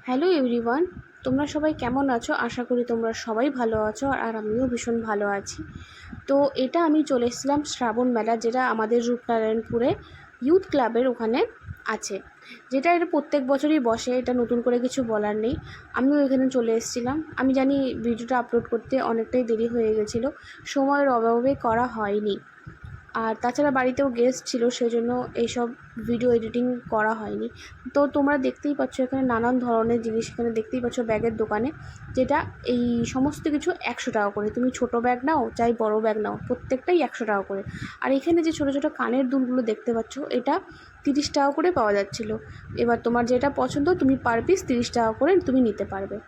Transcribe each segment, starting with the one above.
Hello everyone, তোমরা সবাই কেমন আছো? আশা করি তোমরা সবাই ভালো আছো আর আমিও ভীষণ ভালো আছি। তো এটা আমি চলে এসেছিলাম শ্রাবণ মেলা, যেটা আমাদের রূপনারায়ণপুরে ইউথ ক্লাবের ওখানে আছে, যেটা এটা প্রত্যেক বছরই বসে। এটা নতুন করে কিছু বলার নেই। আমিও এখানে চলে এসেছিলাম। আমি জানি ভিডিওটা আপলোড করতে অনেকটাই দেরি হয়ে গেছিলো, সময়ের অভাবে করা হয়নি। আর তাছাড়া বাড়িতেও গেস্ট ছিল, সেজন্য এইসব ভিডিও এডিটিং করা হয়নি। তো তোমরা দেখতেই পাচ্ছ এখানে নানান ধরনের জিনিস, এখানে দেখতেই পাচ্ছ ব্যাগের দোকানে, যেটা এই সমস্ত কিছু 100 টাকা করে। তুমি ছোট ব্যাগ নাও চাই বড় ব্যাগ নাও, প্রত্যেকটাই 100 টাকা করে। আর এখানে যে ছোটো ছোটো কানের দুলগুলো দেখতে পাচ্ছ, এটা 30 টাকা করে পাওয়া যাচ্ছিলো। এবার তোমার যেটা পছন্দ তুমি পার পিস 30 টাকা করে তুমি নিতে পারবে।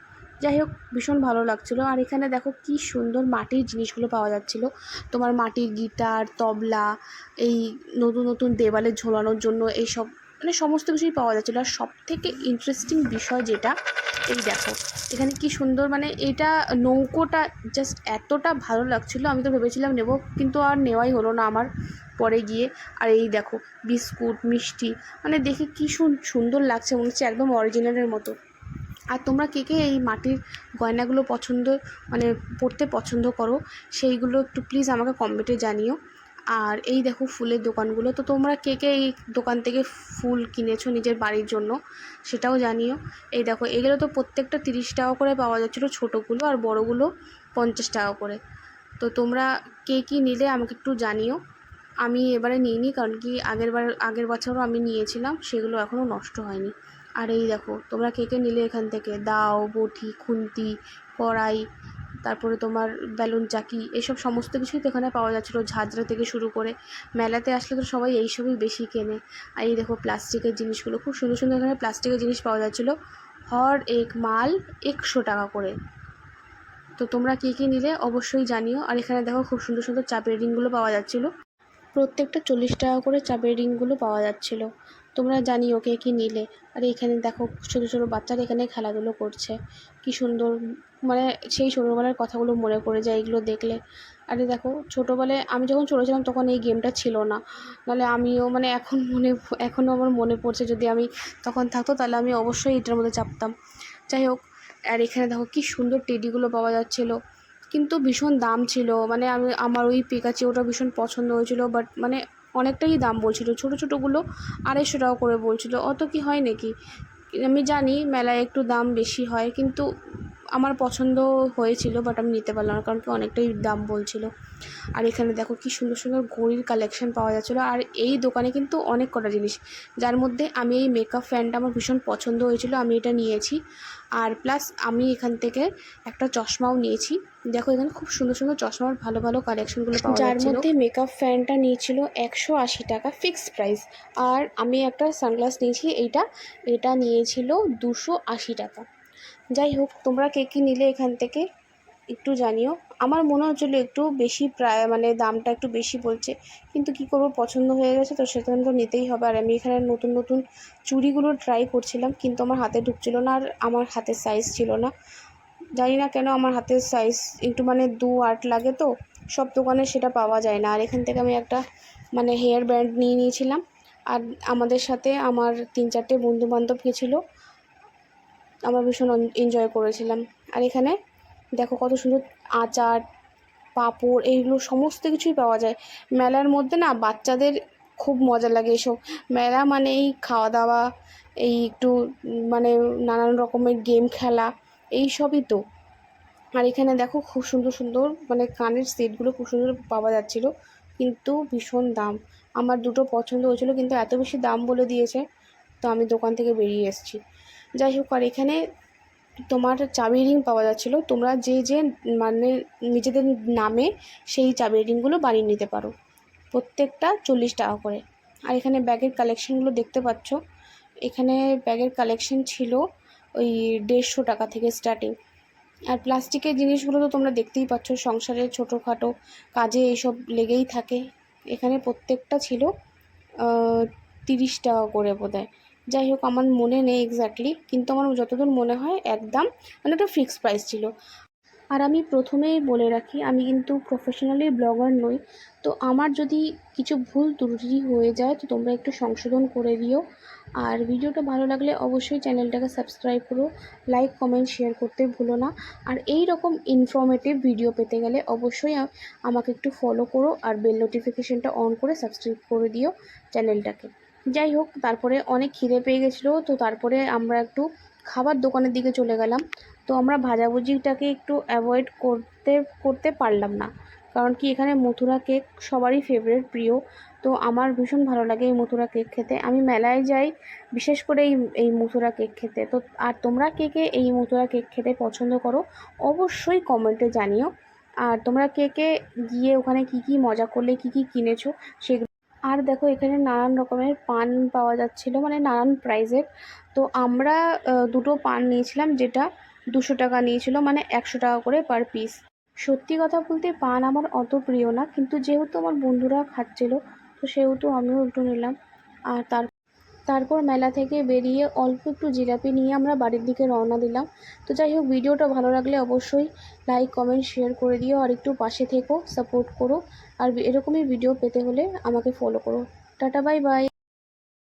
যাই হোক, ভীষণ ভালো লাগছিলো। আর এখানে দেখো কি সুন্দর মাটির জিনিসগুলো পাওয়া যাচ্ছিলো। তোমার মাটির গিটার, তবলা, এই নতুন নতুন দেওয়ালে ঝোলানোর জন্য এইসব মানে সমস্ত কিছুই পাওয়া যাচ্ছিলো। আর সবথেকে ইন্টারেস্টিং বিষয় যেটা, এই দেখো এখানে কি সুন্দর, মানে এটা নৌকোটা জাস্ট এতটা ভালো লাগছিলো। আমি তো ভেবেছিলাম নেব, কিন্তু আর নেওয়াই হলো না আমার পরে গিয়ে। আর এই দেখো বিস্কুট, মিষ্টি, মানে দেখে কি সুন্দর লাগছে, মনে হচ্ছে একদম অরিজিনালের মতো। আর তোমরা কে কে এই মাটির গয়নাগুলো মানে পরতে পছন্দ করো, সেইগুলো একটু প্লিজ আমাকে কমেন্টে জানিও। আর এই দেখো ফুলের দোকানগুলো, তো তোমরা কে কে এই দোকান থেকে ফুল কিনেছো নিজের বাড়ির জন্য সেটাও জানিও। এই দেখো এগুলো তো প্রত্যেকটা 30 টাকা করে পাওয়া যাচ্ছিলো, ছোটোগুলো, আর বড়োগুলো 50 টাকা করে। তো তোমরা কে কী নিলে আমাকে একটু জানিও। আমি এবারে নিইনি, কারণ কি আগের বছরও আমি নিয়েছিলাম, সেগুলো এখনও নষ্ট হয়নি। আর এই দেখো তোমরা কে কে নিলে এখান থেকে দাও, বটি, খুন্তি, কড়াই, তারপরে তোমার বেলুন চাকি, এসব সমস্ত কিছুই তো এখানে পাওয়া যাচ্ছিলো, ঝাঁঝরা থেকে শুরু করে। মেলাতে আসলে তো সবাই এইসবই বেশি কেনে। আর এই দেখো প্লাস্টিকের জিনিসগুলো, খুব সুন্দর সুন্দর এখানে প্লাস্টিকের জিনিস পাওয়া যাচ্ছিলো। হর এক মাল 100 টাকা করে। তো তোমরা কী কী নিলে অবশ্যই জানিও। আর এখানে দেখো খুব সুন্দর সুন্দর চাপের রিংগুলো পাওয়া যাচ্ছিলো, প্রত্যেকটা 40 টাকা করে চাপের রিংগুলো পাওয়া যাচ্ছিলো। তোমরা জানিও কে কী নিলে। আর এখানে দেখো ছোটো ছোটো বাচ্চারা এখানে খেলাধুলো করছে, কি সুন্দর, মানে সেই ছোটোবেলার কথাগুলো মনে পড়ে যায় এগুলো দেখলে। আরে দেখো ছোটোবেলায় আমি যখন ছোটো ছিলাম তখন এই গেমটা ছিল না, নাহলে আমিও মানে এখনও আমার মনে পড়ছে, যদি আমি তখন থাকতো তাহলে আমি অবশ্যই এটার মধ্যে চাপতাম। যাই হোক, আর এখানে দেখো কি সুন্দর টেডিগুলো পাওয়া যাচ্ছিলো, কিন্তু ভীষণ দাম ছিল। মানে আমার ওই পিকাচিওটা ভীষণ পছন্দ হয়েছিল, বাট মানে অনেকটাই দাম বলছিল। ছোটো ছোটোগুলো 250 টাকা করে বলছিল। অত কি হয় নাকি? আমি জানি মেলায় একটু দাম বেশি হয়, কিন্তু আমার পছন্দ হয়েছিল, বাট আমি নিতে পারলাম না, কারণ কি অনেকটাই দাম বলছিল। আর এখানে দেখো কি সুন্দর সুন্দর ঘড়ির কালেকশন পাওয়া যাচ্ছিলো। আর এই দোকানে কিন্তু অনেক কটা জিনিস, যার মধ্যে আমি এই মেকআপ ফ্যানটা আমার ভীষণ পছন্দ হয়েছিল, আমি এটা নিয়েছি। আর প্লাস আমি এখান থেকে একটা চশমাও নিয়েছি। দেখো এখানে খুব সুন্দর সুন্দর চশমার ভালো ভালো কালেকশনগুলো পাওয়া যাচ্ছিল, যার মধ্যে মেকআপ ফ্যানটা নিয়েছিল 180 টাকা ফিক্সড প্রাইস। আর আমি একটা সানগ্লাস নিয়েছি, এটা নিয়েছিল 280 টাকা। যাই হোক, তোমরা কে কী নিলে এখান থেকে একটু জানিও। আমার মনে হচ্ছিলো একটু বেশি, প্রায় মানে দামটা একটু বেশি বলছে, কিন্তু কী করবো, পছন্দ হয়ে গেছে তো সেখানে তো নিতেই হবে। আর আমি এখানে নতুন নতুন চুড়িগুলো ট্রাই করছিলাম, কিন্তু আমার হাতে ঢুকছিলো না, আর আমার হাতের সাইজ ছিল না। জানি না কেন আমার হাতের সাইজ একটু মানে 2-8 লাগে, তো সব দোকানে সেটা পাওয়া যায় না। আর এখান থেকে আমি একটা মানে হেয়ার ব্যান্ড নিয়ে নিয়েছিলাম। আর আমাদের সাথে আমার 3-4টে বন্ধুবান্ধব গেছিলো, আমরা ভীষণ এনজয় করেছিলাম। আর এখানে দেখো কত সুন্দর আচার, পাঁপড়, এইগুলো সমস্ত কিছুই পাওয়া যায় মেলার মধ্যে। না, বাচ্চাদের খুব মজা লাগে এসব মেলা, মানে এই খাওয়া দাওয়া, এই একটু মানে নানান রকমের গেম খেলা, এই সবই তো। আর এখানে দেখো খুব সুন্দর সুন্দর মানে কানের সেটগুলো খুব সুন্দর পাওয়া যাচ্ছিলো, কিন্তু ভীষণ দাম। আমার দুটো পছন্দ হয়েছিল, কিন্তু এত বেশি দাম বলে দিয়েছে, তো আমি দোকান থেকে বেরিয়ে এসেছি। যাই হোক, আর এখানে তোমার চাবি রিং পাওয়া যাচ্ছিলো, তোমরা যে মানে নিজেদের নামে সেই চাবি রিংগুলো বানিয়ে নিতে পারো, প্রত্যেকটা 40 টাকা করে। আর এখানে ব্যাগের কালেকশানগুলো দেখতে পাচ্ছ, এখানে ব্যাগের কালেকশন ছিল ওই 150 টাকা থেকে স্টার্টিং। আর প্লাস্টিকের জিনিসগুলো তো তোমরা দেখতেই পাচ্ছ, সংসারের ছোটোখাটো কাজে এইসব লেগেই থাকে। এখানে প্রত্যেকটা ছিল 30 টাকা করে বোধহয়। যাই হোক, আমার মনে নেই এক্স্যাক্টলি, কিন্তু আমার যতদূর মনে হয় একদম মানে একটা ফিক্সড প্রাইস ছিল। আর আমি প্রথমেই বলে রাখি, আমি কিন্তু প্রফেশনালি ব্লগার নই, তো আমার যদি কিছু ভুল ত্রুটি হয়ে যায় তো তোমরা একটু সংশোধন করে দিও। আর ভিডিওটা ভালো লাগলে অবশ্যই চ্যানেলটাকে সাবস্ক্রাইব করো, লাইক কমেন্ট শেয়ার করতে ভুলো না। আর এই রকম ইনফরমেটিভ ভিডিও পেতে গেলে অবশ্যই আমাকে একটু ফলো করো আর বেল নোটিফিকেশানটা অন করে সাবস্ক্রাইব করে দিও চ্যানেলটাকে। যাই হোক, তারপরে অনেক খিদে পেয়ে গেছিলো, তো তারপরে আমরা একটু খাবার দোকানের দিকে চলে গেলাম। তো আমরা ভাজাভুজিটাকে একটু অ্যাভয়েড করতে পারলাম না, কারণ কি এখানে মথুরা কেক সবারই ফেভারিট, প্রিয়। তো আমার ভীষণ ভালো লাগে এই মথুরা কেক খেতে, আমি মেলায় যাই বিশেষ করে এই মথুরা কেক খেতে। তো আর তোমরা কে কে এই মথুরা কেক খেতে পছন্দ করো অবশ্যই কমেন্টে জানিও। আর তোমরা কে কে গিয়ে ওখানে কি কি মজা করলে, কি কি কিনেছো সেগুলো। আর দেখো এখানে নানান রকমের পান পাওয়া যাচ্ছিলো, মানে নানান প্রাইজের। তো আমরা দুটো পান নিয়েছিলাম, যেটা 200 টাকা নিয়েছিল, মানে 100 টাকা করে পার পিস। সত্যি কথা বলতে পান আমার অত প্রিয় না, কিন্তু যেহেতু আমার বন্ধুরা খাচ্ছিল তো সেহেতু আমিও একটু নিলাম। আর তারপর মেলা থেকে বেরিয়ে অল্প একটু জিলাপি নিয়ে আমরা বাড়ির দিকে রওনা দিলাম। তো যাই হোক, ভিডিওটা ভালো লাগলে অবশ্যই লাইক কমেন্ট শেয়ার করে দিও, আর একটু পাশে থেকো, সাপোর্ট করো। আর এরকমই ভিডিও পেতে হলে আমাকে ফলো করো। Tata, bye bye.